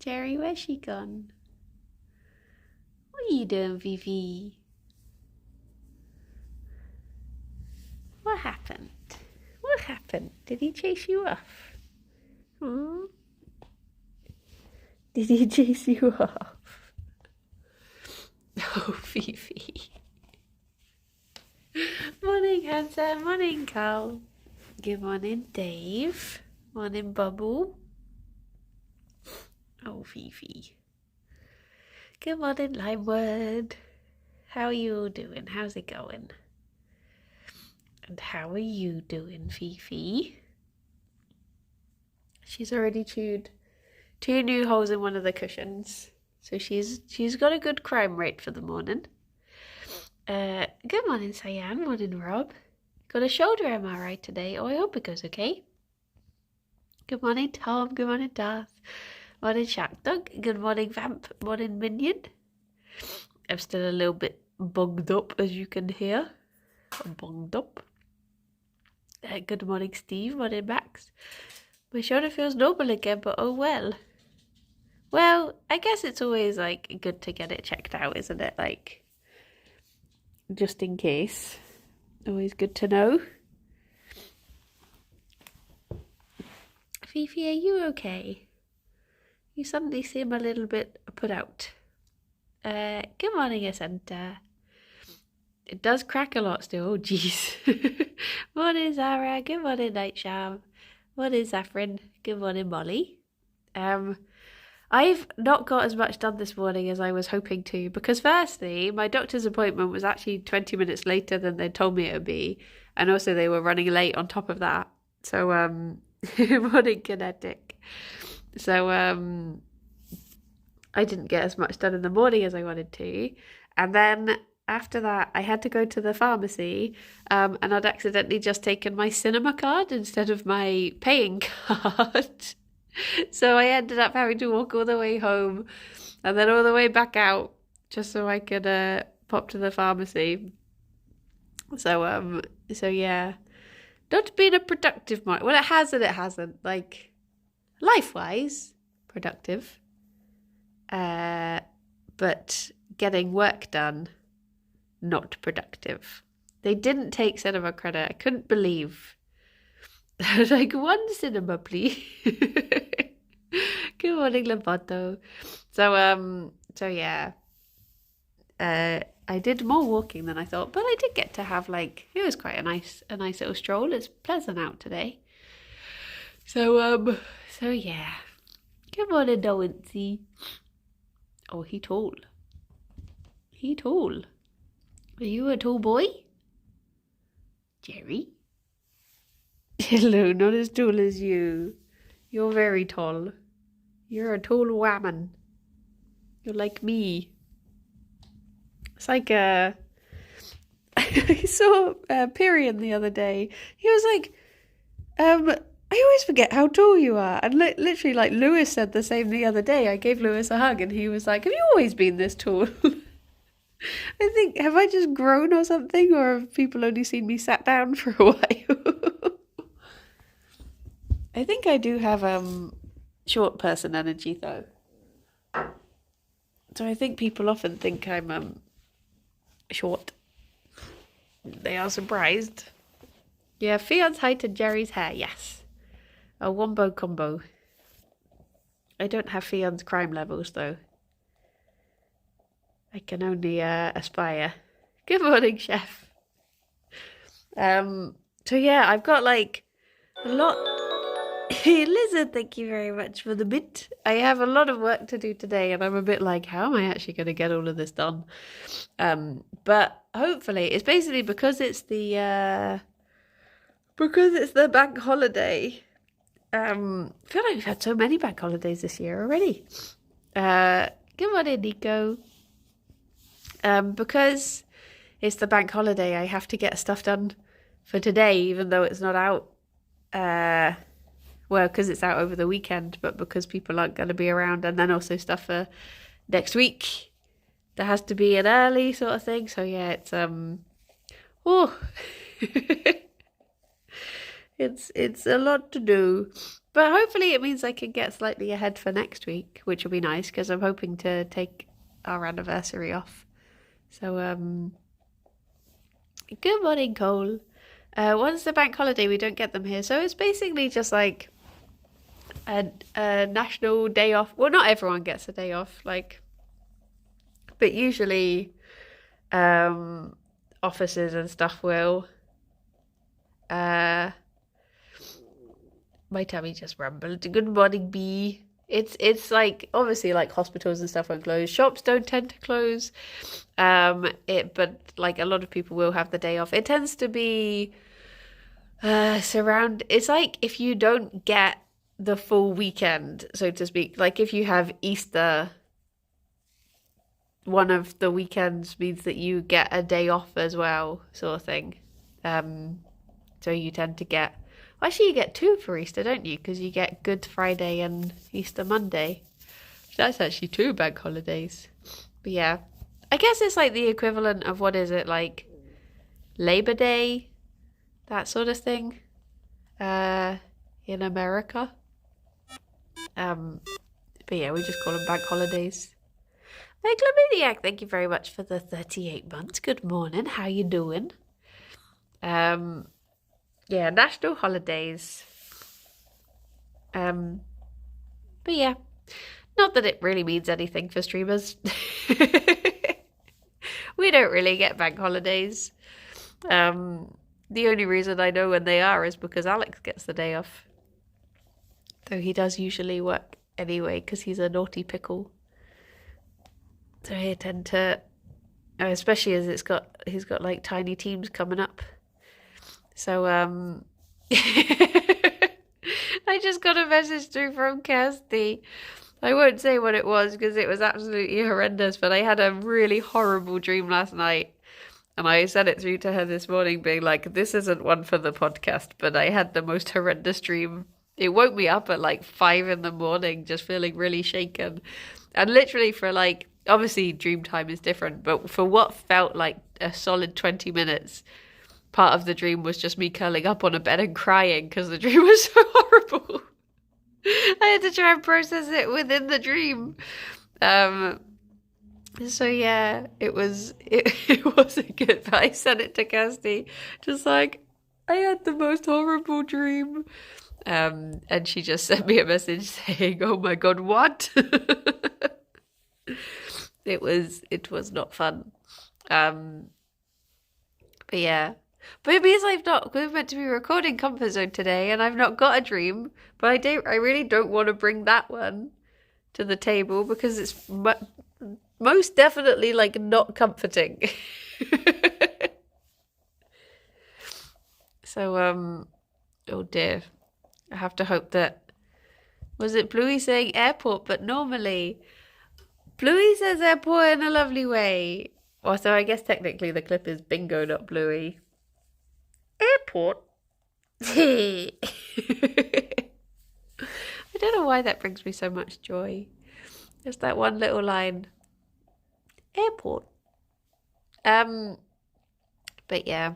Gerry, where's she gone? What are you doing, Fifi? What happened? What happened? Did he chase you off? Hmm? Did he chase you off? Oh, Fifi. Morning, handsome. Morning, Carl. Good morning, Dave. Morning, Bubble. Oh, Fifi. Good morning, Limewood. How are you all doing? How's it going? And how are you doing, Fifi? She's already chewed 2 new holes in one of the cushions. So she's got a good crime rate for the morning. Good morning, Cyan. Morning, Rob. Got a shoulder MRI today. Oh, I hope it goes okay. Good morning, Tom. Good morning, Darth. Morning, Shark Dog. Good morning, Vamp. Morning, Minion. I'm still a little bit bunged up, as you can hear. I'm bunged up. Good morning, Steve. Morning, Max. My shoulder feels normal again, but oh well. Well, I guess it's always, like, good to get it checked out, isn't it? Like, just in case. Always good to know. Fifi, are you okay? You suddenly seem a little bit put out. Good morning, Asenta. It does crack a lot still. Oh, jeez. Morning, Zara. Good morning, Nightsham. Morning, Saffron. Good morning, Molly. I've not got as much done this morning as I was hoping to because firstly, my doctor's appointment was actually 20 minutes later than they told me it would be. And also they were running late on top of that. So, morning, Kinetic. So, I didn't get as much done in the morning as I wanted to. And then after that, I had to go to the pharmacy and I'd accidentally just taken my cinema card instead of my paying card. So I ended up having to walk all the way home and then all the way back out just so I could pop to the pharmacy. So yeah, not been a productive morning. Well, it has and it hasn't. Like, life-wise, productive. But getting work done, not productive. They didn't take cinema credit. I couldn't believe. I was like, 1 cinema, please. Good morning, Lovato. So yeah. I did more walking than I thought, but I did get to have, like, it was quite a nice little stroll. It's pleasant out today. So yeah. Good morning, Doincy. Oh, he tall. He tall. Are you a tall boy? Gerry? Hello, not as tall as you. You're very tall. You're a tall woman. You're like me. It's like I saw Pyrian the other day. He was like, I always forget how tall you are. And literally, like, Lewis said the same the other day. I gave Lewis a hug and he was like, have you always been this tall? I think, have I just grown or something? Or have people only seen me sat down for a while? I think I do have short person energy though. So I think people often think I'm short. They are surprised. Yeah, Fion's height and Gerry's hair, yes. A wombo combo. I don't have Fion's crime levels though. I can only aspire. Good morning, chef. So yeah, I've got like a lot. Lizard, thank you very much for the mint. I have a lot of work to do today and I'm a bit like, how am I actually going to get all of this done? But hopefully, it's basically because it's the bank holiday. I feel like we've had so many bank holidays this year already. Good morning, Nico. Because it's the bank holiday, I have to get stuff done for today, even though it's not out. Well, because it's out over the weekend, but because people aren't going to be around, and then also stuff for next week. There has to be an early sort of thing. So yeah, it's oh, it's a lot to do. But hopefully it means I can get slightly ahead for next week, which will be nice because I'm hoping to take our anniversary off. So, good morning, Cole. Once the bank holiday, we don't get them here. So it's basically just like a national day off. Well, not everyone gets a day off, like, but usually offices and stuff will. My tummy just rumbled. Good morning, Bee. It's like obviously like hospitals and stuff won't close. Shops don't tend to close. But like a lot of people will have the day off. It tends to be it's like if you don't get the full weekend, so to speak, like if you have Easter, one of the weekends means that you get a day off as well, sort of thing. So you tend to get, well, actually you get two for Easter, don't you? Because you get Good Friday and Easter Monday. That's actually two bank holidays. But yeah, I guess it's like the equivalent of, what is it, like Labor Day, that sort of thing, in America. But yeah, we just call them bank holidays. Megalomaniac, thank you very much for the 38 months. Good morning. How you doing? Yeah, national holidays. But yeah, not that it really means anything for streamers. We don't really get bank holidays. The only reason I know when they are is because Alex gets the day off. Though he does usually work anyway because he's a naughty pickle. So I tend to, especially as he's got like tiny teams coming up. So I just got a message through from Kirsty. I won't say what it was because it was absolutely horrendous, but I had a really horrible dream last night. And I sent it through to her this morning being like, this isn't one for the podcast, but I had the most horrendous dream. It woke me up at like 5 a.m, just feeling really shaken. And literally for like, obviously dream time is different, but for what felt like a solid 20 minutes, part of the dream was just me curling up on a bed and crying because the dream was so horrible. I had to try and process it within the dream. So yeah, it wasn't good, but I sent it to Kirsty, just like, I had the most horrible dream. And she just sent me a message saying, "Oh my God, what?" It was not fun. But yeah. But it means we're meant to be recording Comfort Zone today, and I've not got a dream, but I really don't want to bring that one to the table because it's most definitely like not comforting. So, oh dear. I have to hope that, was it Bluey saying airport? But normally Bluey says airport in a lovely way. Well, so I guess technically the clip is Bingo, not Bluey. Airport. I don't know why that brings me so much joy. Just that one little line. Airport. But yeah,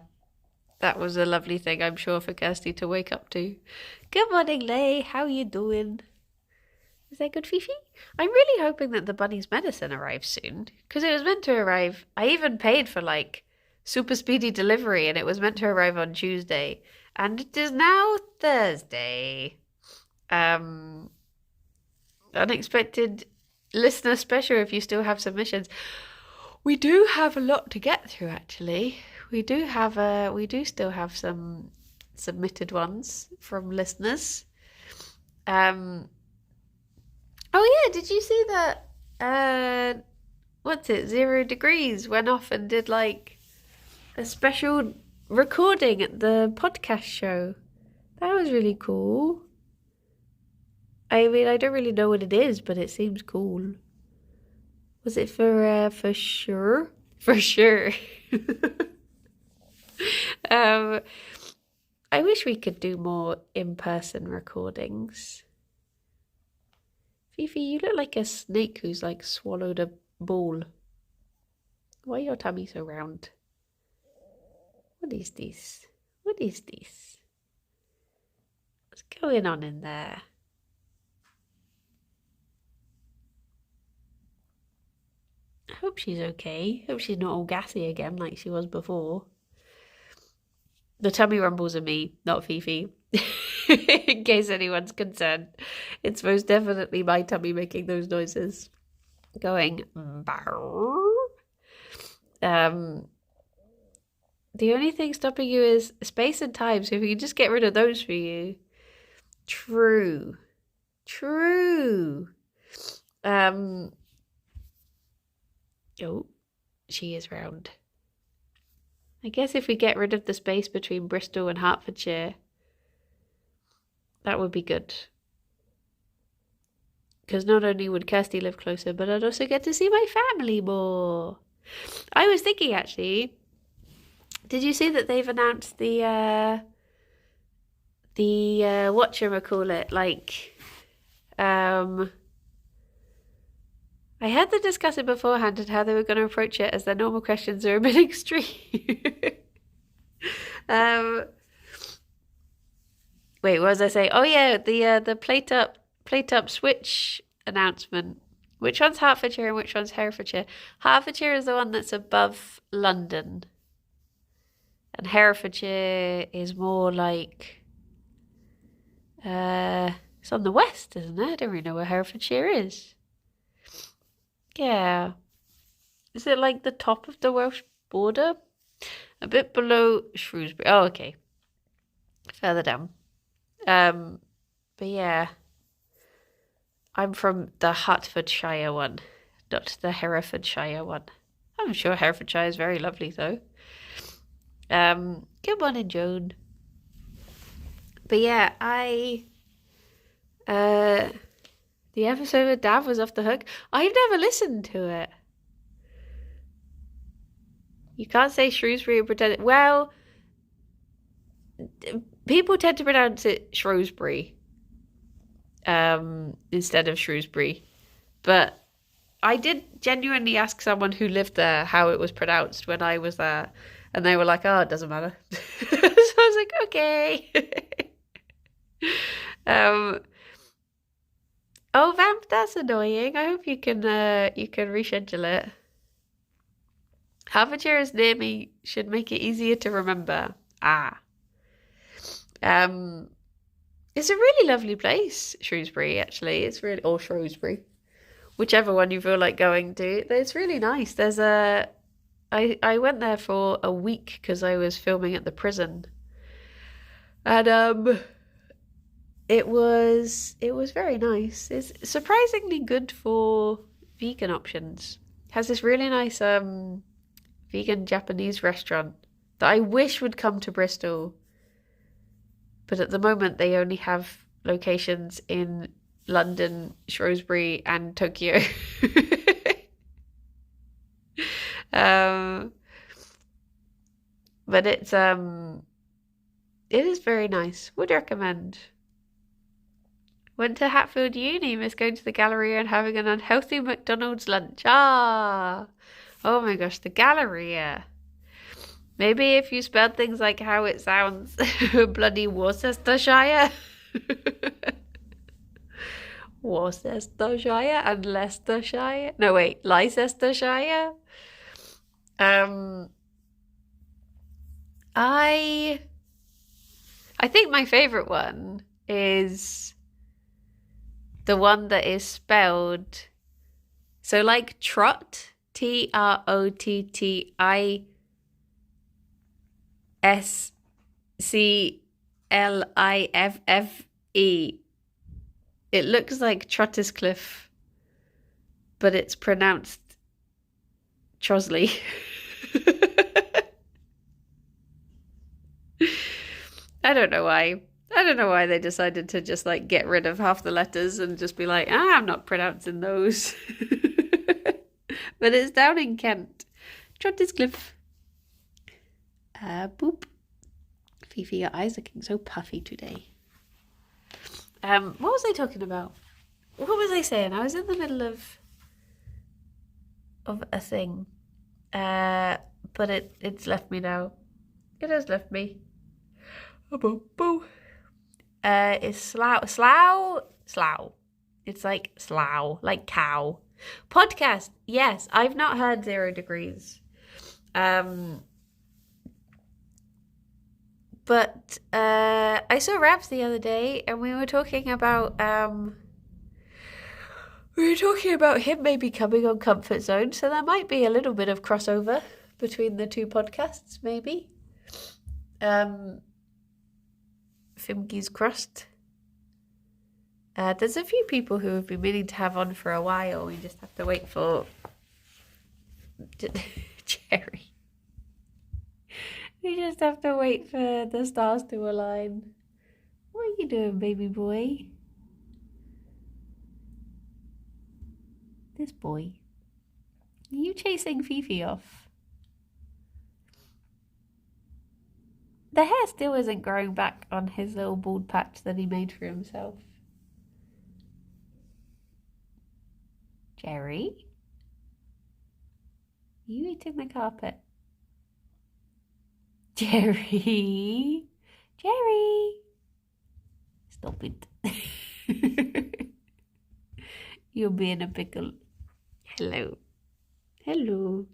that was a lovely thing, I'm sure, for Kirsty to wake up to. Good morning, Lay. How you doing? Is that good, Fifi? I'm really hoping that the bunny's medicine arrives soon, because it was meant to arrive. I even paid for like super speedy delivery, and it was meant to arrive on Tuesday, and it is now Thursday. Unexpected listener special if you still have submissions. We do have a lot to get through, actually. We do still have some submitted ones from listeners. Oh yeah, did you see that what's it, 0 Degrees went off and did like a special recording at the podcast show? That was really cool. I mean, I don't really know what it is, but it seems cool. Was it for sure? For sure. I wish we could do more in-person recordings. Fifi, you look like a snake who's like swallowed a ball. Why are your tummy so round? What is this? What is this? What's going on in there? I hope she's okay. Hope she's not all gassy again like she was before. The tummy rumbles are me, not Fifi. In case anyone's concerned. It's most definitely my tummy making those noises. Going, bow. The only thing stopping you is space and time, so if you can just get rid of those for you. True. Oh, she is round. I guess if we get rid of the space between Bristol and Hertfordshire, that would be good. Because not only would Kirsty live closer, but I'd also get to see my family more. I was thinking, actually, did you see that they've announced the whatchamacallit, like, I had to discuss it beforehand and how they were going to approach it, as their normal questions are a bit extreme. Wait, what was I saying? Oh yeah, the plate up switch announcement. Which one's Hertfordshire and which one's Herefordshire? Hertfordshire is the one that's above London. And Herefordshire is more like it's on the west, isn't it? I don't really know where Herefordshire is. Yeah. Is it like the top of the Welsh border? A bit below Shrewsbury. Oh, okay. Further down. But yeah. I'm from the Hertfordshire one, not the Herefordshire one. I'm sure Herefordshire is very lovely though. Good morning, Joan. But yeah, the episode with Dav was off the hook. I've never listened to it. You can't say Shrewsbury and pretend. Well, people tend to pronounce it Shrewsbury instead of Shrewsbury. But I did genuinely ask someone who lived there how it was pronounced when I was there. And they were like, oh, it doesn't matter. So I was like, okay. Oh, Vamp, that's annoying. I hope you can reschedule it. Hertfordshire is near me, should make it easier to remember. It's a really lovely place, Shrewsbury, actually. It's really, or Shrewsbury, whichever one you feel like going to. It's really nice. There's I went there for a week because I was filming at the prison. And it was very nice. It's surprisingly good for vegan options. It has this really nice vegan Japanese restaurant that I wish would come to Bristol. But at the moment they only have locations in London, Shrewsbury and Tokyo. But it is very nice. Would recommend. Went to Hatfield Uni, miss going to the Galleria and having an unhealthy McDonald's lunch. Oh my gosh, the Galleria. Maybe if you spelled things like how it sounds, bloody Worcestershire. Worcestershire and Leicestershire. No, wait, Leicestershire. I think my favourite one is the one that is spelled so like trot, TROTTISCLIFFE. It looks like Trottiscliffe, but it's pronounced Trosley. I don't know why. I don't know why they decided to just like get rid of half the letters and just be like, I'm not pronouncing those. But it's down in Kent. Trottiscliffe. Boop. Fifi, your eyes are looking so puffy today. What was I talking about? What was I saying? I was in the middle of a thing. But it's left me now. It has left me. is slough. It's like slough, like cow. Podcast, yes. I've not heard 0 Degrees. But I saw Rabs the other day, and we were talking about him maybe coming on Comfort Zone, so there might be a little bit of crossover between the 2 podcasts, maybe. Fimke's Crust. There's a few people who have been meaning to have on for a while. We just have to wait for Gerry. We just have to wait for the stars to align. What are you doing, baby boy? This boy. Are you chasing Fifi off? The hair still isn't growing back on his little bald patch that he made for himself. Gerry? Are you eating the carpet? Gerry? Gerry? Stop it. You're being a pickle. Hello. Hello.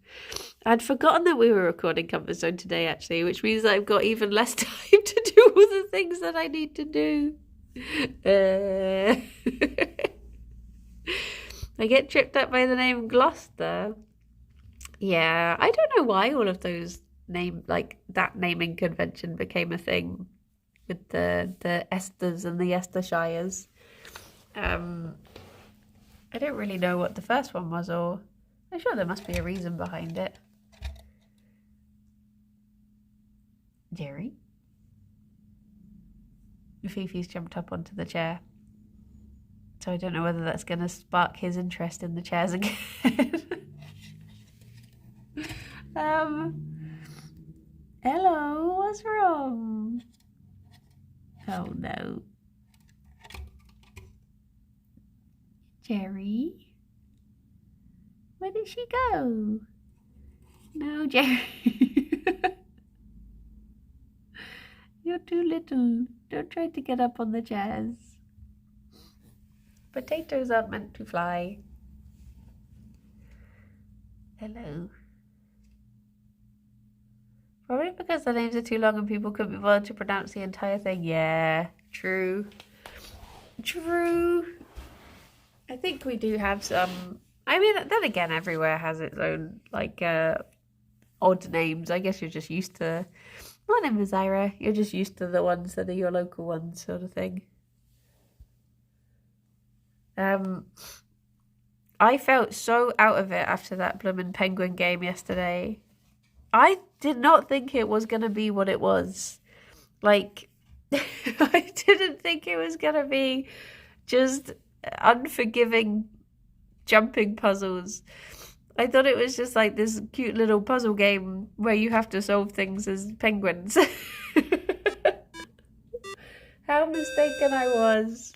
I'd forgotten that we were recording Comfort Zone today, actually, which means that I've got even less time to do all the things that I need to do. I get tripped up by the name Gloucester. Yeah, I don't know why all of those that naming convention became a thing with the Esthers and the Esthershires. I don't really know what the first one was, or I'm sure there must be a reason behind it. Gerry? Fifi's jumped up onto the chair. So I don't know whether that's going to spark his interest in the chairs again. Hello, what's wrong? Oh no. Gerry? Where did she go? No, Gerry. You're too little. Don't try to get up on the chairs. Potatoes aren't meant to fly. Hello. Probably because the names are too long and people couldn't be bothered to pronounce the entire thing. Yeah, true. True. I think we do have some. I mean, then again, everywhere has its own, odd names. I guess you're just used to. My name is Ira. You're just used to the ones that are your local ones, sort of thing. I felt so out of it after that bloomin' Penguin game yesterday. I did not think it was going to be what it was. I didn't think it was going to be just unforgiving jumping puzzles. I thought it was just like this cute little puzzle game where you have to solve things as penguins. How mistaken I was.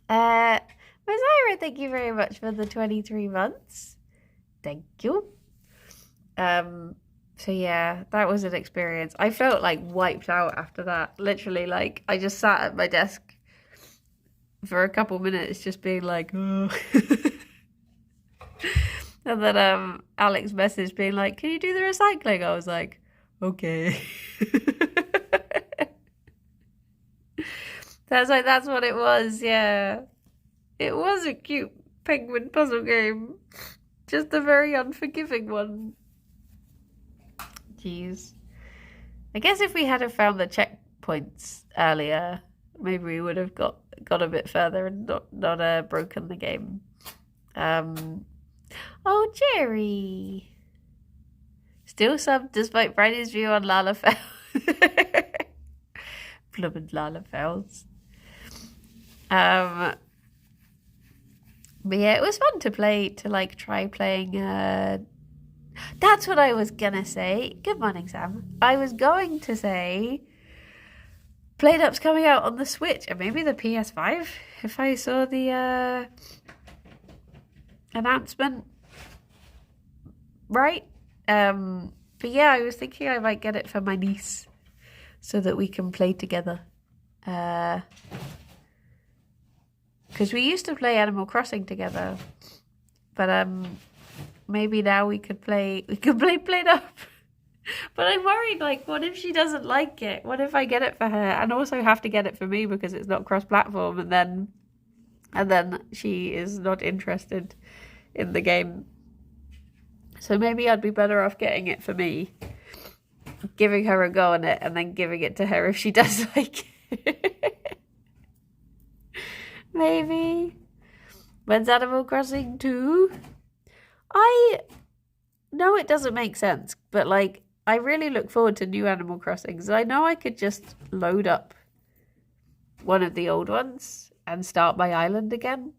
Ms. Ira, thank you very much for the 23 months. Thank you. So yeah, that was an experience. I felt wiped out after that. Literally, I just sat at my desk for a couple minutes just being oh. And then Alex messaged being can you do the recycling? I was like, okay. That's what it was, yeah. It was a cute penguin puzzle game. Just a very unforgiving one. Jeez. I guess if we had found the checkpoints earlier, maybe we would have got a bit further and not broken the game. Oh, Gerry. Still subbed despite Friday's view on Lalafell. Blubbered Lalafells. But yeah, it was fun to try playing. That's what I was gonna say. Good morning, Sam. I was going to say PlateUp's coming out on the Switch and maybe the PS5 if I saw the announcement right. But yeah, I was thinking I might get it for my niece so that we can play together. Because we used to play Animal Crossing together, but maybe now we could play Play Up. But I'm worried, like, what if she doesn't like it? What if I get it for her and also have to get it for me because it's not cross-platform, and then she is not interested in the game? So maybe I'd be better off getting it for me, giving her a go on it, and then giving it to her if she does like it. Maybe. When's Animal Crossing 2? I know it doesn't make sense, but like, I really look forward to new Animal Crossings. I know I could just load up one of the old ones and start my island again,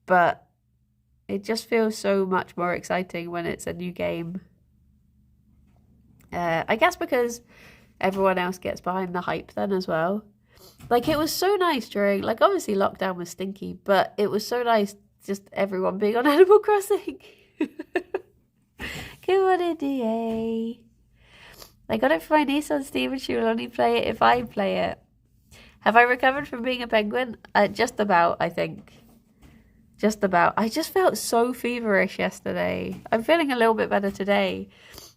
but it just feels so much more exciting when it's a new game. I guess because everyone else gets behind the hype then as well. Like, it was so nice during, like, obviously lockdown was stinky, but it was so nice just everyone being on Animal Crossing. Good morning, DA. I got it for my niece on Steam and she will only play it if I play it. Have I recovered from being a penguin? Just about, I think. Just about. I just felt so feverish yesterday. I'm feeling a little bit better today.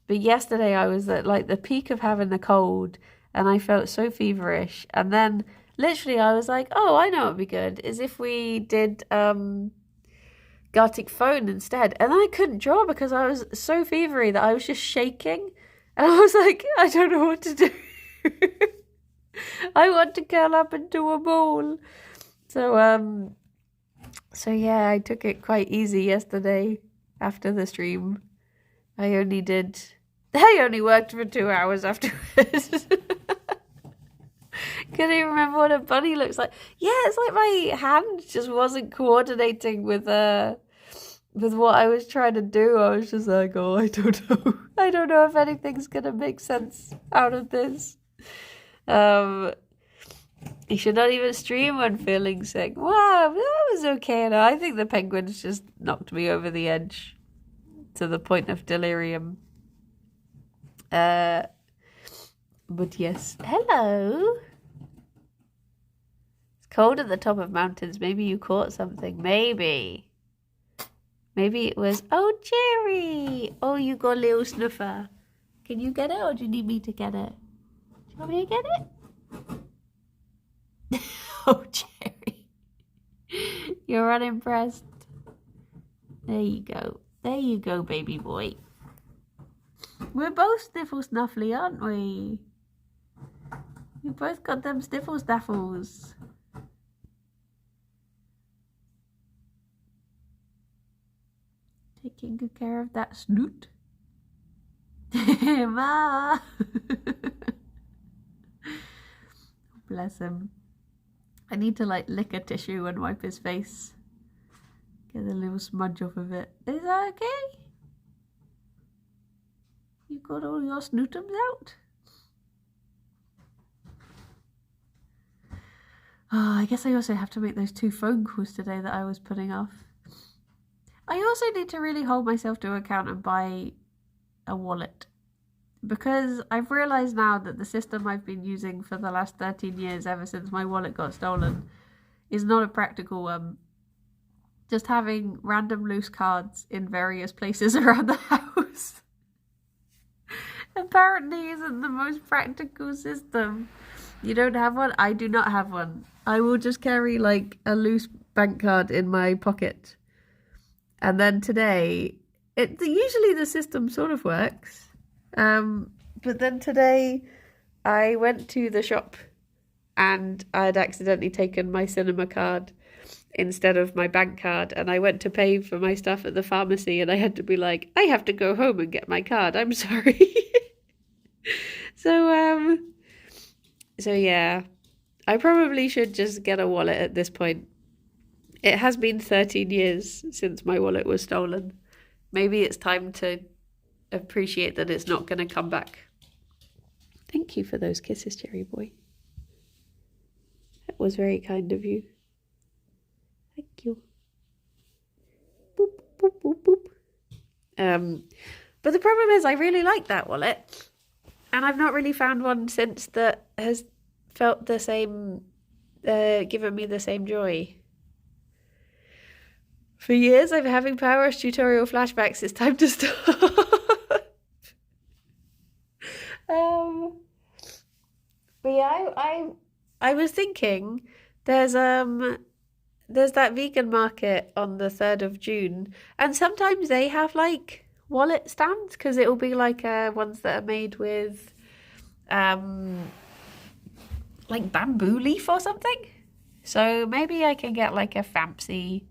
But yesterday I was at like the peak of having the cold and I felt so feverish. And then literally I was like, oh, I know what would be good is if we did Gartic Phone instead. And I couldn't draw because I was so fevery that I was just shaking. And I was like, I don't know what to do. I want to curl up into a ball. So yeah, I took it quite easy yesterday after the stream. I only worked for 2 hours afterwards. Couldn't even remember what a bunny looks like. Yeah, it's like my hand just wasn't coordinating with what I was trying to do. I was just like, oh, I don't know. I don't know if anything's gonna make sense out of this. You should not even stream when feeling sick. Wow, that was okay. No, I think the penguins just knocked me over the edge to the point of delirium. But yes. Hello. It's cold at the top of mountains. Maybe you caught something. Maybe it was... Oh, Gerry! Oh, you got a little snuffer. Can you get it or do you need me to get it? Do you want me to get it? Oh, Gerry. You're unimpressed. There you go. There you go, baby boy. We're both sniffle snuffly, aren't we? We both got them sniffle snaffles. Taking good care of that snoot. Ma! Bless him. I need to like lick a tissue and wipe his face. Get a little smudge off of it. Is that okay? You got all your snootums out? Oh, I guess I also have to make those 2 phone calls today that I was putting off. I also need to really hold myself to account and buy a wallet. Because I've realised now that the system I've been using for the last 13 years, ever since my wallet got stolen, is not a practical one. Just having random loose cards in various places around the house apparently isn't the most practical system. You don't have one? I do not have one. I will just carry like a loose bank card in my pocket. And then today, usually the system sort of works. But then today I went to the shop and I had accidentally taken my cinema card instead of my bank card, and I went to pay for my stuff at the pharmacy and I had to be like, I have to go home and get my card, I'm sorry. So yeah, I probably should just get a wallet at this point. It has been 13 years since my wallet was stolen. Maybe it's time to appreciate that it's not going to come back. Thank you for those kisses, Gerry boy. That was very kind of you. Thank you. Boop, boop, boop, boop. But the problem is I really like that wallet. And I've not really found one since that has felt the same given me the same joy. For years, I've been having Power Wash tutorial flashbacks. It's time to stop. But yeah, I was thinking there's that vegan market on the 3rd of June, and sometimes they have like wallet stands because it will be like ones that are made with like bamboo leaf or something. So maybe I can get like a fancy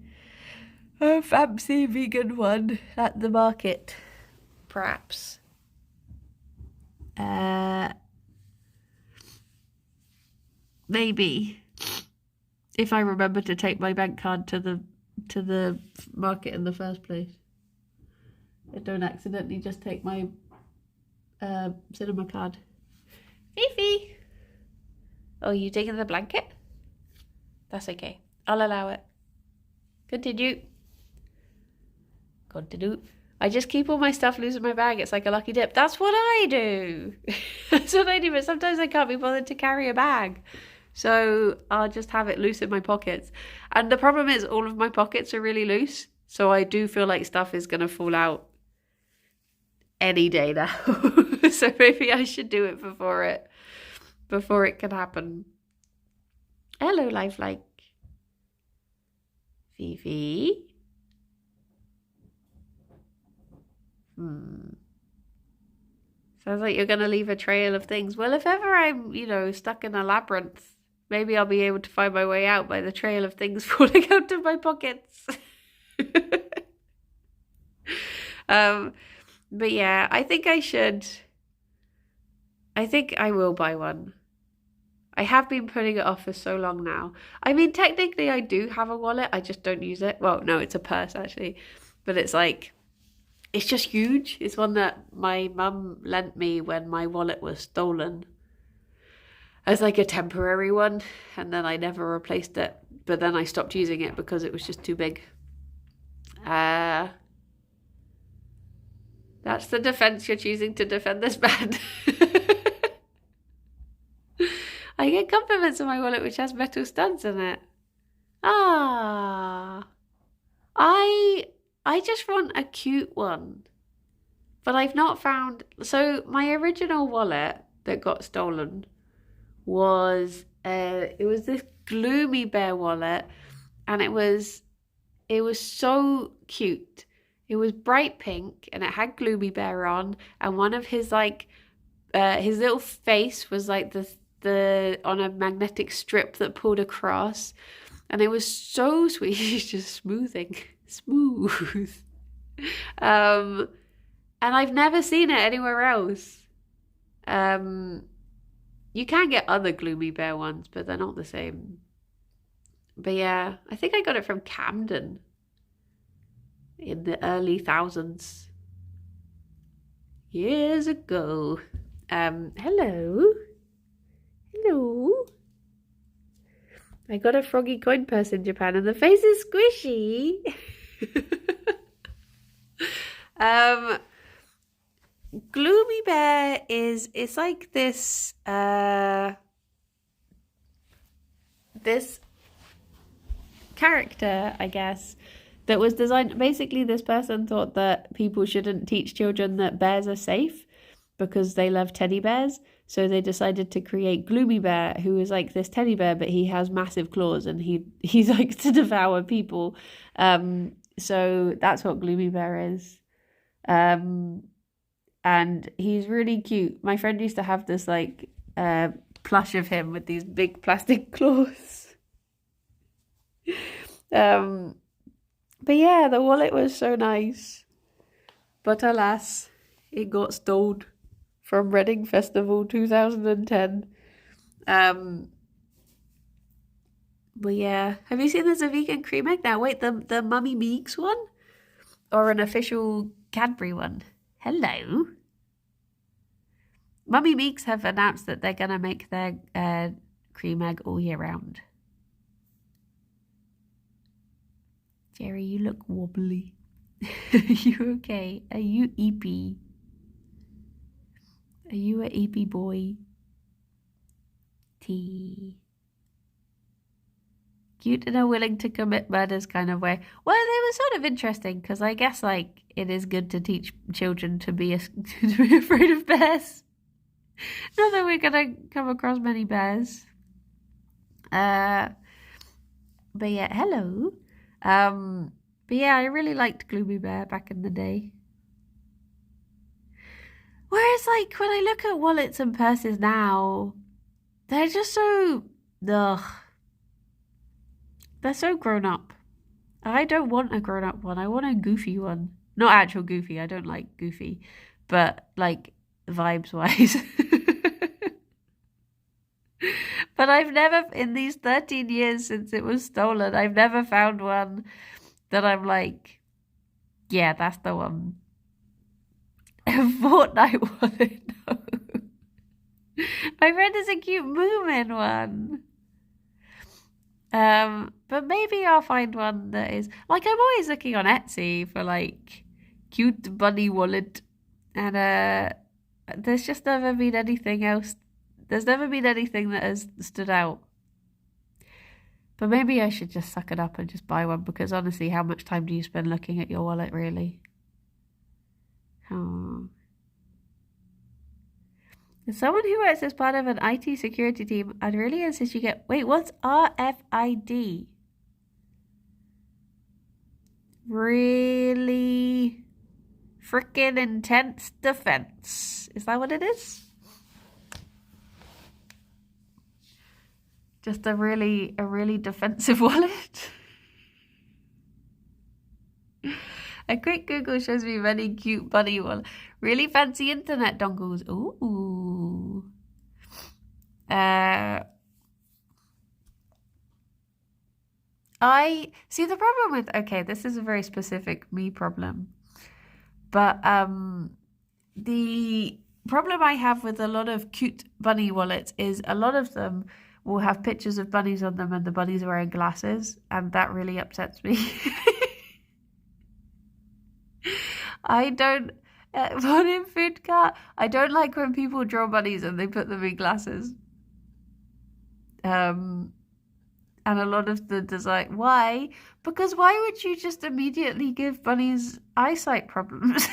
vegan one at the market, perhaps. Maybe if I remember to take my bank card to the market in the first place. I don't accidentally just take my cinema card. Fifi! Oh, you taking the blanket? That's okay. I'll allow it. Continue. I just keep all my stuff loose in my bag. It's like a lucky dip. That's what I do. That's what I do, but sometimes I can't be bothered to carry a bag. So I'll just have it loose in my pockets. And the problem is all of my pockets are really loose. So I do feel like stuff is going to fall out any day now. So maybe I should do it before it can happen. Hello, lifelike. Fifi. Sounds like you're going to leave a trail of things. Well, if ever I'm, stuck in a labyrinth, maybe I'll be able to find my way out by the trail of things falling out of my pockets. But yeah, I think I will buy one. I have been putting it off for so long now. I mean, technically I do have a wallet. I just don't use it. Well, no, it's a purse actually. But it's just huge. It's one that my mum lent me when my wallet was stolen. As like a temporary one. And then I never replaced it. But then I stopped using it because it was just too big. That's the defense you're choosing to defend this man. I get compliments on my wallet which has metal studs in it. I just want a cute one. But I've not found... So my original wallet that got stolen was... it was this Gloomy Bear wallet. And it was so cute. It was bright pink and it had Gloomy Bear on. And one of his his little face was like on a magnetic strip that pulled across. And it was so sweet. He's just smooth. And I've never seen it anywhere else. You can get other Gloomy Bear ones, but they're not the same. But yeah, I think I got it from Camden in the early thousands. Years ago. Hello. I got a froggy coin purse in Japan and the face is squishy. Gloomy Bear it's like this this character, I guess, that was designed. Basically, this person thought that people shouldn't teach children that bears are safe because they love teddy bears. So they decided to create Gloomy Bear, who is like this teddy bear, but he has massive claws and he likes to devour people. So that's what Gloomy Bear is. And he's really cute. My friend used to have this plush of him with these big plastic claws. But yeah, the wallet was so nice. But alas, it got stolen from Reading Festival 2010. But yeah, have you seen there's a vegan cream egg now? Wait, the Mummy Meeks one? Or an official Cadbury one? Hello? Mummy Meeks have announced that they're going to make their cream egg all year round. Gerry, you look wobbly. Are you okay? Are you eepy? Are you a eepy boy? Tea. Cute in a willing to commit murders kind of way. Well, they were sort of interesting because I guess like it is good to teach children to be to be afraid of bears. Not that we're gonna come across many bears. But yeah, hello. But yeah, I really liked Gloomy Bear back in the day. Whereas like when I look at wallets and purses now, they're just so ugh. They're so grown up. I don't want a grown up one. I want a goofy one. Not actual goofy. I don't like goofy, but like vibes wise. But I've never, in these 13 years since it was stolen, I've never found one that I'm like, yeah, that's the one. A Fortnite wallet, no. My friend is a cute Moomin one. But maybe I'll find one that is like I'm always looking on Etsy for like cute bunny wallet, and there's just never been anything else. There's never been anything that has stood out. But maybe I should just suck it up and just buy one because honestly, how much time do you spend looking at your wallet really? Oh. As someone who works as part of an IT security team, I'd really insist you get... Wait, what's RFID? Really freaking intense defense. Is that what it is? Just a really defensive wallet? A quick Google shows me many cute bunny wallets. Really fancy internet dongles. Ooh. I see the problem with, okay, this is a very specific me problem. But the problem I have with a lot of cute bunny wallets is a lot of them will have pictures of bunnies on them and the bunnies are wearing glasses, and that really upsets me. I don't, one in food cart, I don't like when people draw bunnies and they put them in glasses. And a lot of the design, why? Because why would you just immediately give bunnies eyesight problems?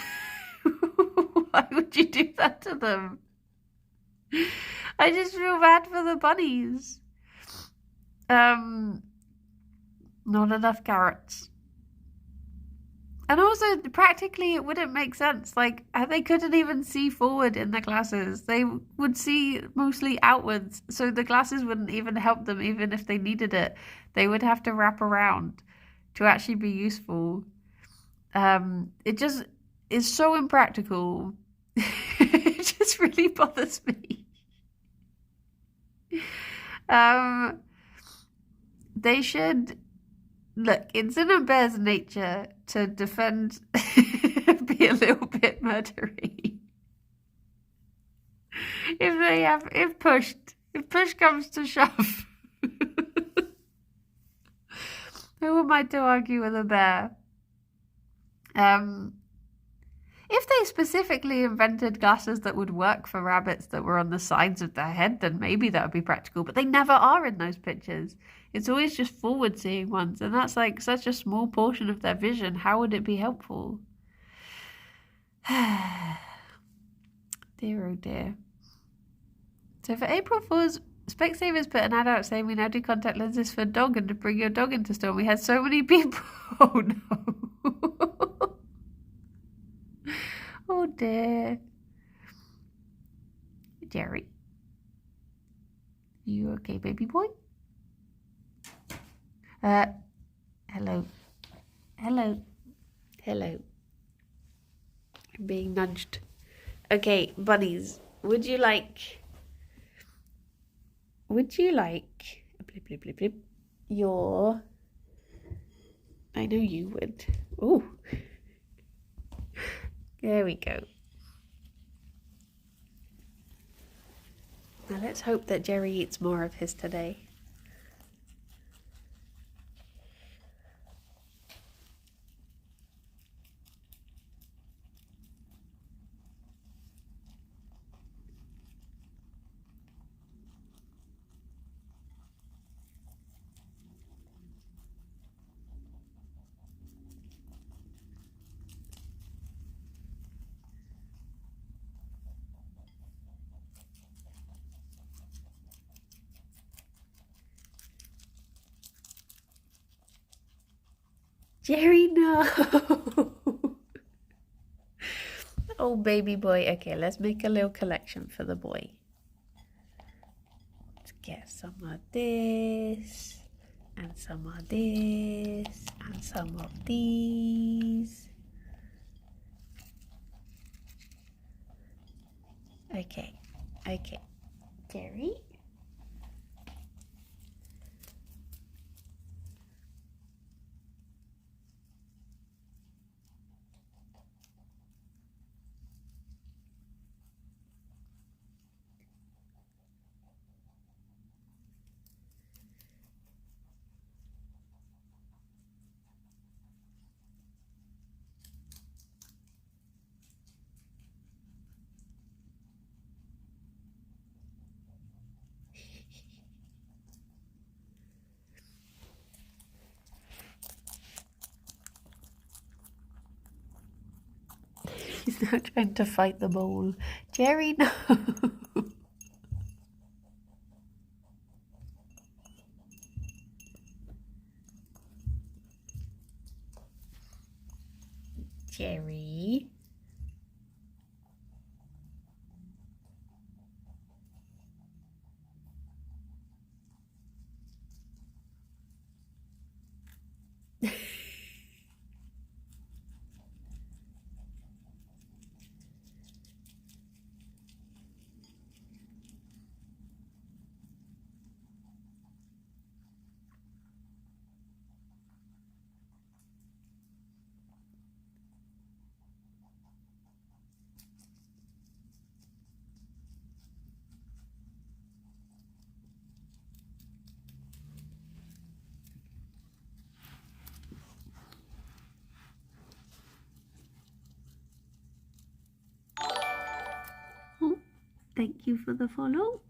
Why would you do that to them? I just feel bad for the bunnies. Not enough carrots. And also, practically, it wouldn't make sense. Like, they couldn't even see forward in the glasses. They would see mostly outwards. So the glasses wouldn't even help them, even if they needed it. They would have to wrap around to actually be useful. It just is so impractical. It just really bothers me. They should... Look, it's in a bear's nature to defend, be a little bit murdery. If push comes to shove, who am I to argue with a bear? If they specifically invented glasses that would work for rabbits that were on the sides of their head, then maybe that would be practical. But they never are in those pictures. It's always just forward-seeing ones, and that's like such a small portion of their vision. How would it be helpful? Dear oh dear. So for April Fool's, Specsavers put an ad out saying we now do contact lenses for dog and to bring your dog into store. We had so many people. Oh no. Oh dear. Gerry. You okay, baby boy? Hello. Hello. Hello. I'm being nudged. Okay, bunnies. Would you like blip, blip, blip, blip, your... I know you would. Ooh. There we go. Now let's hope that Gerry eats more of his today. Gerry, no. Oh, baby boy. Okay, let's make a little collection for the boy. Let's get some of this, and some of this, and some of these. Okay, Gerry. He's now trying to fight the bowl. Gerry, no. Gerry. Oh, thank you for the follow.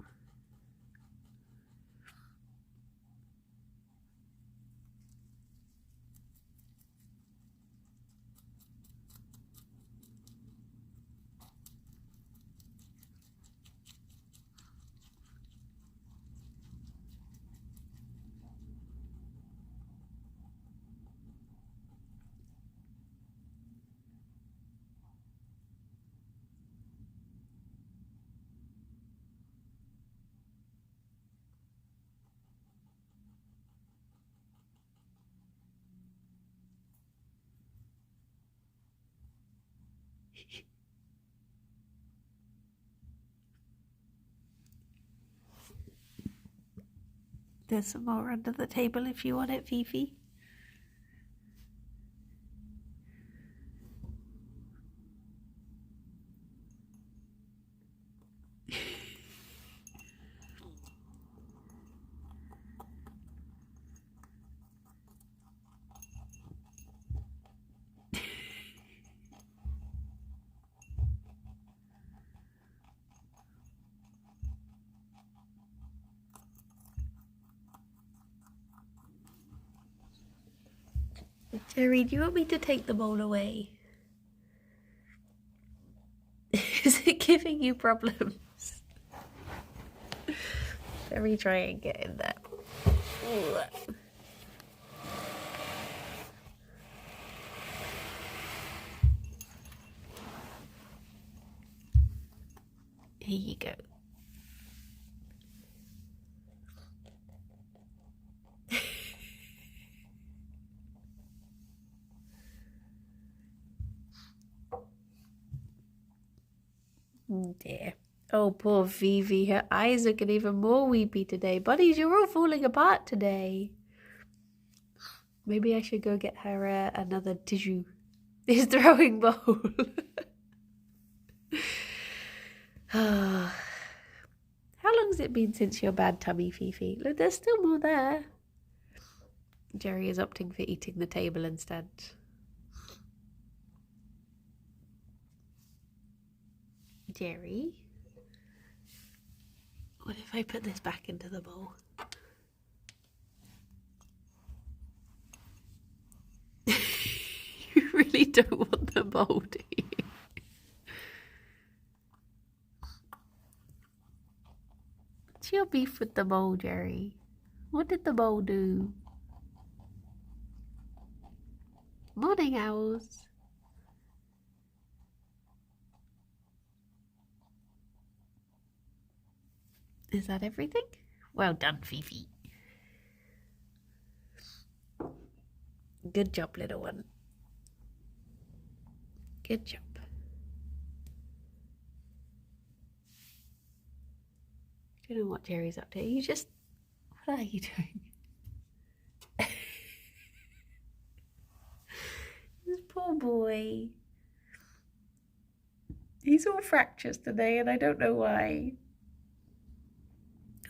There's some more under the table if you want it, Fifi. Gerry, do you want me to take the bowl away? Is it giving you problems? Let me try and get in there. Ooh. Here you go. Oh dear. Oh, poor Vivi. Her eyes are getting even more weepy today. Buddies, you're all falling apart today. Maybe I should go get her another tissue. This throwing bowl. How long's it been since your bad tummy, Fifi? Look, there's still more there. Gerry is opting for eating the table instead. Gerry? What if I put this back into the bowl? You really don't want the bowl, do you? What's your beef with the bowl, Gerry? What did the bowl do? Morning, owls. Is that everything? Well done, Fifi. Good job, little one. Good job. I don't know what Gerry's up to. What are you doing? This poor boy. He's all fractious today and I don't know why.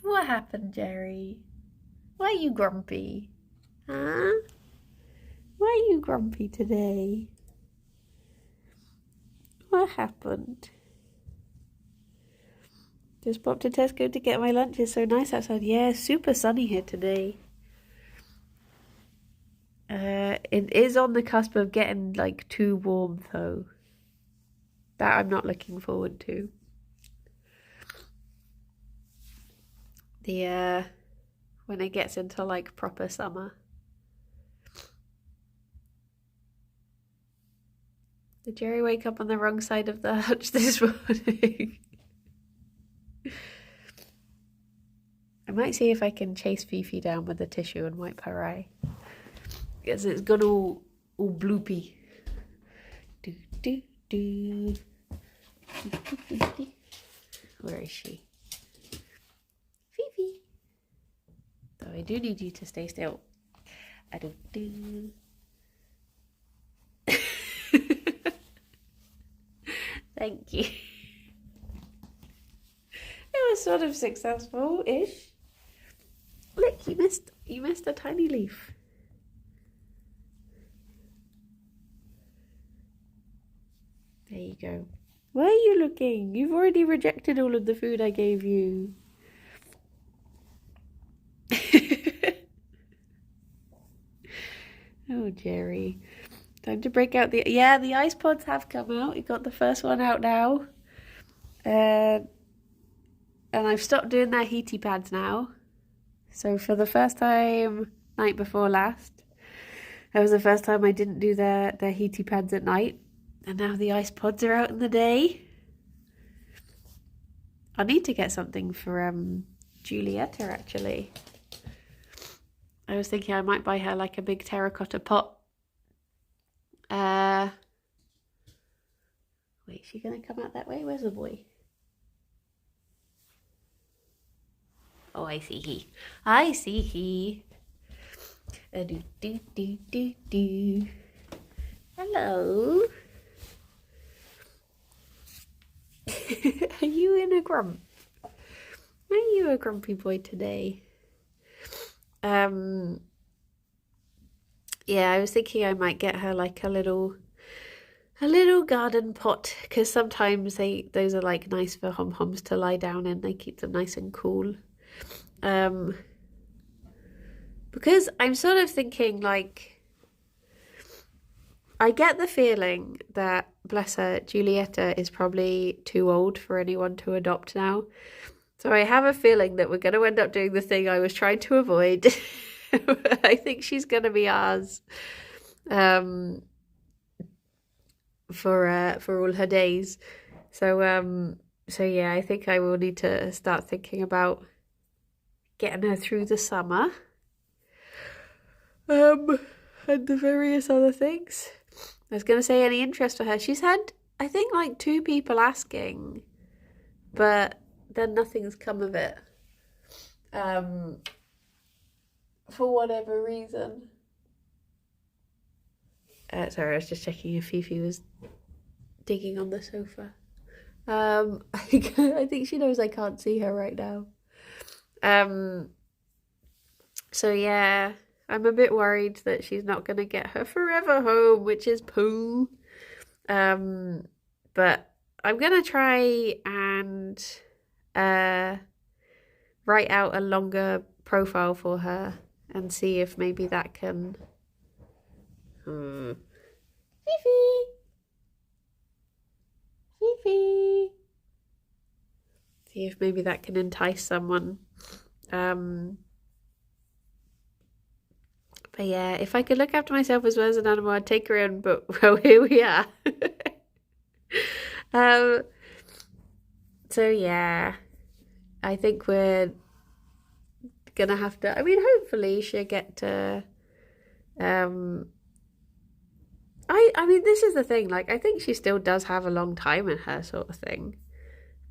What happened, Gerry? Why are you grumpy? Huh? Why are you grumpy today? What happened? Just popped to Tesco to get my lunch. It's so nice outside. Yeah, super sunny here today. It is on the cusp of getting like too warm though. That I'm not looking forward to. When it gets into like proper summer. Did Gerry wake up on the wrong side of the hutch this morning? I might see if I can chase Fifi down with a tissue and wipe her eye. Because it's gone all bloopy. Do, do, do. Where is she? Fifi. Though I do need you to stay still. I do. Thank you. It was sort of successful-ish. Look, you missed a tiny leaf. There you go. Where are you looking? You've already rejected all of the food I gave you. Oh, Gerry. Time to break out the ice pods have come out. You got the first one out now. And I've stopped doing their heaty pads now. So for the first time, night before last, that was the first time I didn't do their heaty pads at night. And now the ice pods are out in the day. I need to get something for Julietta, actually. I was thinking I might buy her like a big terracotta pot. Wait, is she going to come out that way? Where's the boy? Oh, I see he. I see he. Do. Hello. Are you in a grump? Are you a grumpy boy today? Yeah, I was thinking I might get her like a little garden pot, because sometimes those are like nice for hom-homs to lie down in. They keep them nice and cool. Because I'm sort of thinking, like, I get the feeling that, bless her, Julietta is probably too old for anyone to adopt now. So I have a feeling that we're going to end up doing the thing I was trying to avoid. I think she's going to be ours for all her days. So yeah, I think I will need to start thinking about getting her through the summer. And the various other things. I was going to say any interest for her. She's had, I think, like 2 people asking, but then nothing's come of it. For whatever reason. Sorry, I was just checking if Fifi was digging on the sofa. I think she knows I can't see her right now. So yeah, I'm a bit worried that she's not going to get her forever home, which is poo. But I'm going to try and write out a longer profile for her and see if maybe that can... Fifi! Fifi! See if maybe that can entice someone. But yeah, if I could look after myself as well as an animal, I'd take her in, but well, here we are. Um, so yeah, I think we're gonna have to, I mean, hopefully she'll get to, um, I mean, this is the thing, like, I think she still does have a long time in her sort of thing,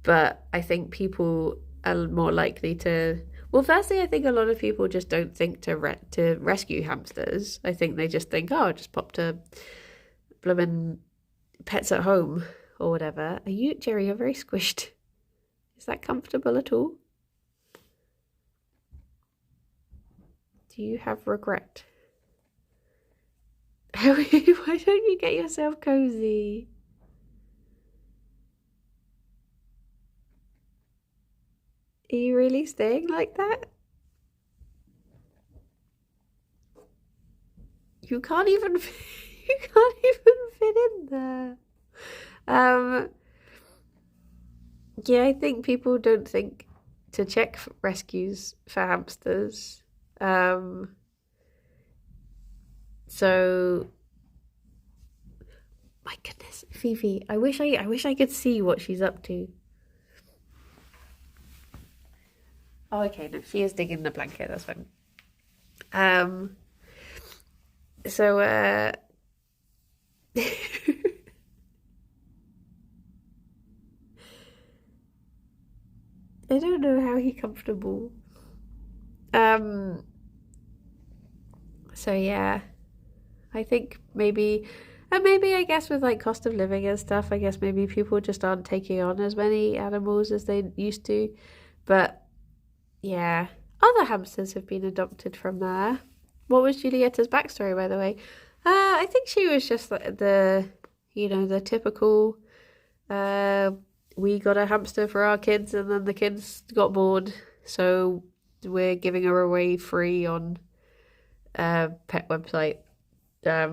but I think people are more likely to, well, firstly, I think a lot of people just don't think to rescue hamsters. I think they just think, oh, just pop to blooming pets at home or whatever. Are you, Gerry, you're very squished. Is that comfortable at all? Do you have regret? Why don't you get yourself cozy? Are you really staying like that? You can't even you can't even fit in there. Yeah, I think people don't think to check for rescues for hamsters. So my goodness, Fifi, I wish I could see what she's up to. Oh, okay, no, she is digging the blanket, that's fine. So I don't know how he's comfortable. So yeah, I think maybe, and maybe I guess with like cost of living and stuff, I guess maybe people just aren't taking on as many animals as they used to. But yeah, other hamsters have been adopted from there. What was Julietta's backstory, by the way? I think she was just like the typical, we got a hamster for our kids and then the kids got bored, so we're giving her away free on a pet website. I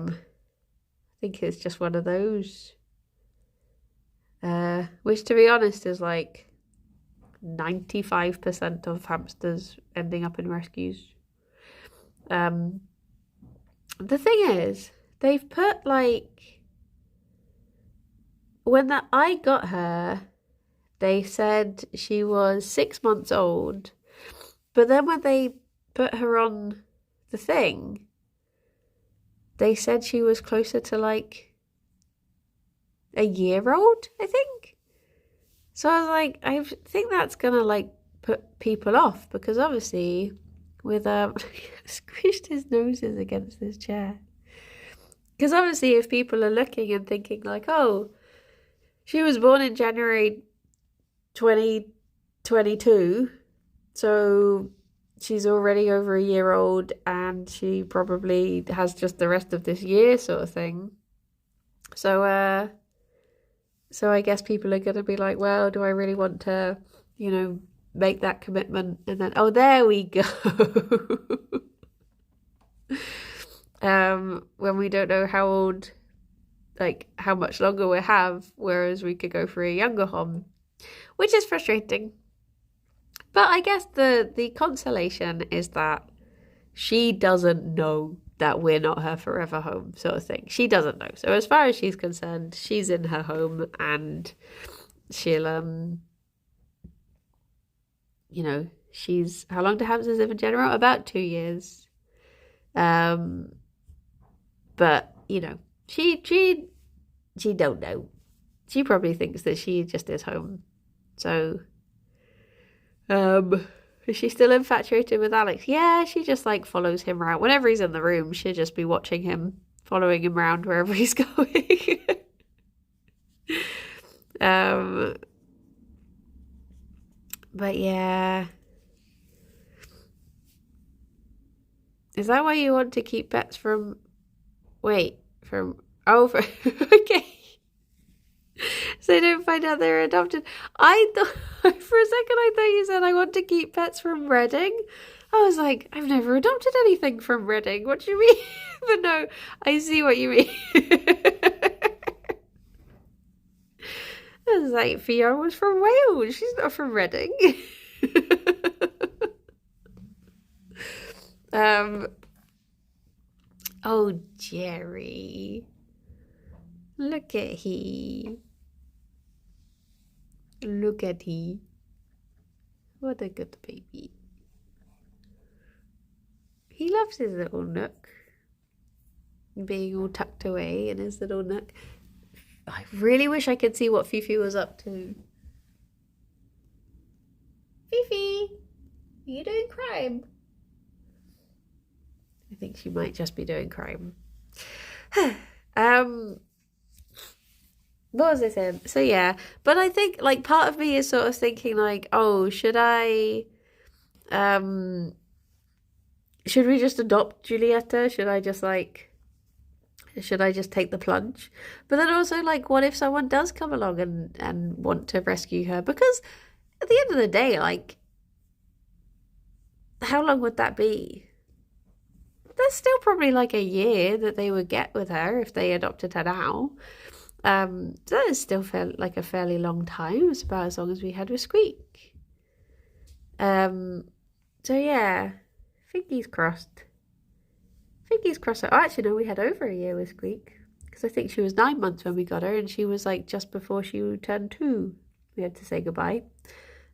think it's just one of those. Which to be honest is like 95% of hamsters ending up in rescues. The thing is, they've put like, when I got her, they said she was 6 months old, but then when they put her on the thing, they said she was closer to like a year old, I think. So I was like, I think that's gonna like put people off, because obviously with squished his noses against this chair. Because obviously if people are looking and thinking like, oh, she was born in January 2022, so she's already over a year old and she probably has just the rest of this year sort of thing. So I guess people are going to be like, well, do I really want to, make that commitment? And then, oh, there we go. When we don't know how old, like how much longer we have, whereas we could go for a younger home, which is frustrating. But I guess the consolation is that she doesn't know that we're not her forever home sort of thing. She doesn't know. So as far as she's concerned, she's in her home and she'll, she's, how long do hamsters live in general? About 2 years. But, she don't know. She probably thinks that she just is home. So, is she still infatuated with Alex? Yeah, she just like follows him around. Whenever he's in the room, she'll just be watching him, following him around wherever he's going. But yeah. Is that why you want to keep pets from, okay. So they don't find out they're adopted. I thought, for a second, I thought you said I want to keep pets from Reading. I was like, I've never adopted anything from Reading. What do you mean? But no, I see what you mean. I was like, Ffion was from Wales. She's not from Reading. Oh, Gerry. Look at he. Look at he. What a good baby. He loves his little nook. Being all tucked away in his little nook. I really wish I could see what Fifi was up to. Fifi, are you doing crime? I think she might just be doing crime. What was I saying? So yeah, but I think like part of me is sort of thinking like, oh, should we just adopt Giulietta? Should I just take the plunge? But then also like, what if someone does come along and want to rescue her? Because at the end of the day, like, how long would that be? There's still probably like a year that they would get with her if they adopted her now. That is still like a fairly long time. It's about as long as we had with Squeak. So yeah, fingers crossed. Fingers crossed. Oh, actually, no, we had over a year with Squeak because I think she was 9 months when we got her, and she was like just before she turned 2. We had to say goodbye.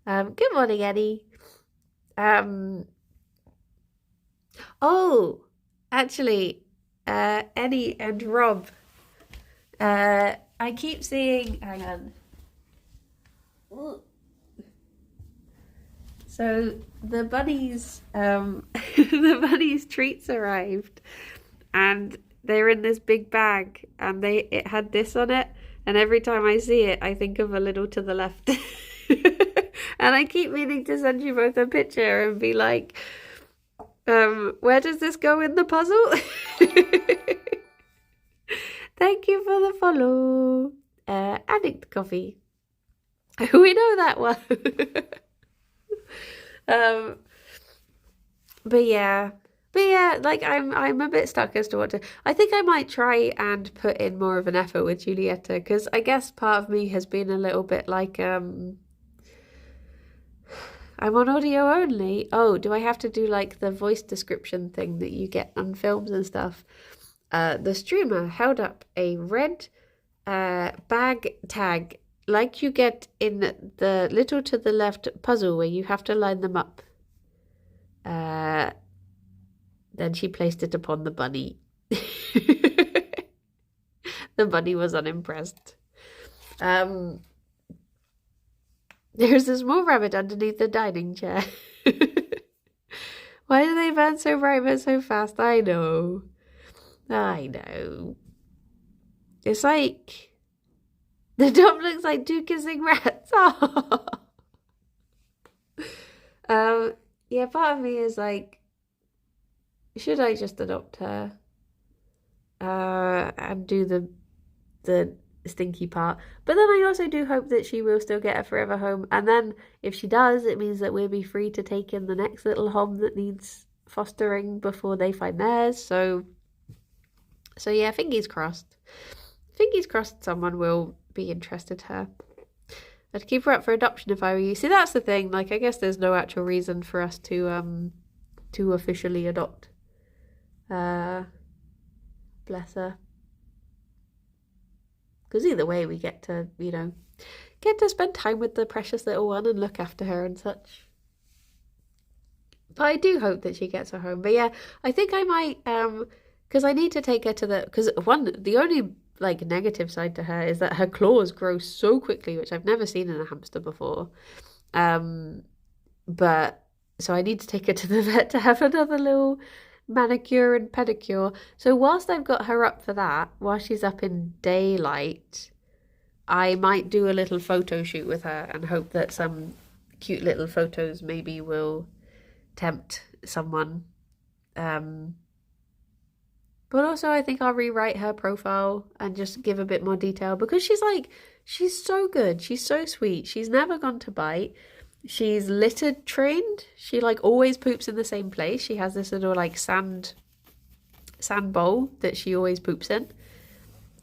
Good morning, Eddie. Oh, actually, Eddie and Rob. I keep seeing. Hang on. So the bunnies, the bunnies' treats arrived, and they're in this big bag, and it had this on it, and every time I see it, I think of a little to the left, and I keep meaning to send you both a picture and be like, where does this go in the puzzle? Thank you for the follow. Addict Coffee. We know that one. But yeah, like I'm a bit stuck as to what to. I think I might try and put in more of an effort with Giulietta because I guess part of me has been a little bit like I'm on audio only. Oh, do I have to do like the voice description thing that you get on films and stuff? The streamer held up a red bag tag like you get in the little to the left puzzle where you have to line them up. Then she placed it upon the bunny. The bunny was unimpressed. There's a small rabbit underneath the dining chair. Why do they burn so bright but so fast? I know. It's like the dog looks like 2 kissing rats. Yeah, part of me is like, should I just adopt her? And do the stinky part. But then I also do hope that she will still get a forever home. And then if she does, it means that we'll be free to take in the next little home that needs fostering before they find theirs. So yeah, fingers crossed. Fingers crossed someone will be interested in her. I'd keep her up for adoption if I were you. See, that's the thing. Like, I guess there's no actual reason for us to officially adopt. Bless her. Because either way, we get to, spend time with the precious little one and look after her and such. But I do hope that she gets her home. But yeah, I think I might, because I need to take her to because the only like negative side to her is that her claws grow so quickly, which I've never seen in a hamster before. But so I need to take her to the vet to have another little manicure and pedicure. So whilst I've got her up for that, while she's up in daylight, I might do a little photo shoot with her and hope that some cute little photos maybe will tempt someone. But also I think I'll rewrite her profile and just give a bit more detail because she's so good. She's so sweet. She's never gone to bite. She's litter trained. She like always poops in the same place. She has this little like sand bowl that she always poops in.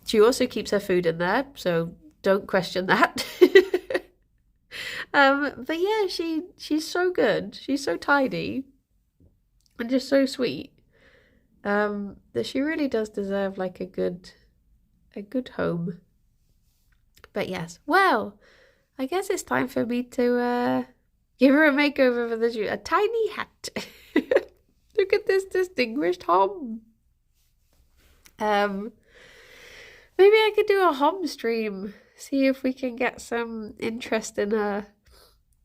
She also keeps her food in there, so don't question that. But yeah, she's so good. She's so tidy and just so sweet. That she really does deserve like a good home. But yes, well, I guess it's time for me to give her a makeover for the shoot. A tiny hat. Look at this distinguished hom. Maybe I could do a hom stream. See if we can get some interest in her.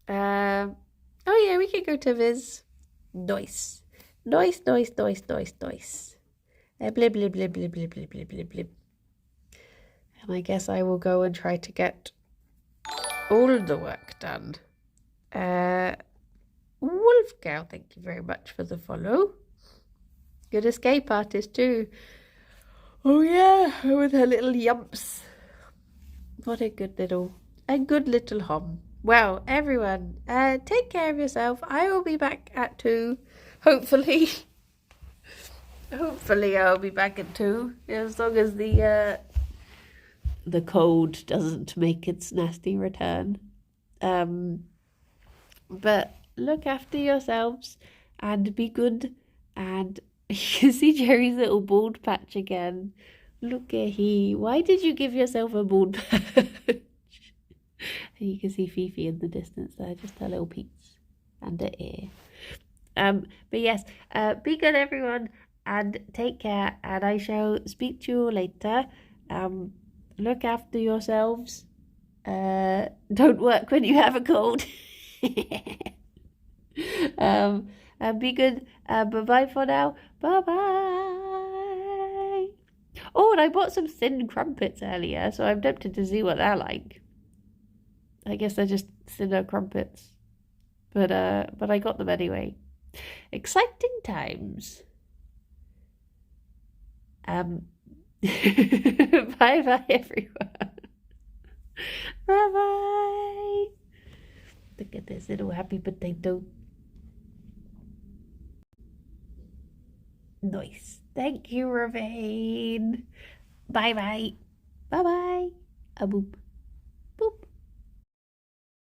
Oh yeah, we could go to Viz. Nice. Nice. Blib, blib, blib, blib, blib, blib, blib, blib, blib. And I guess I will go and try to get all the work done. Wolf Girl, thank you very much for the follow. Good escape artist too. Oh yeah, with her little yumps. What a good little hom. Well, everyone, take care of yourself. I will be back at 2, hopefully. Hopefully I'll be back at 2, as long as the cold doesn't make its nasty return. But look after yourselves and be good. And you can see Gerry's little bald patch again. Look at he. Why did you give yourself a bald patch? And you can see Fifi in the distance there, just her little peaks and her ear. But yes, be good everyone and take care, and I shall speak to you later. Look after yourselves. Don't work when you have a cold. And be good. Bye-bye for now. Bye-bye. Oh, and I bought some thin crumpets earlier, so I'm tempted to see what they're like. I guess they're just thinner crumpets. But I got them anyway. Exciting times. Bye-bye, everyone. Bye-bye. Look at this little happy potato. Nice. Thank you, Ravane. Bye-bye. Bye-bye. A boop.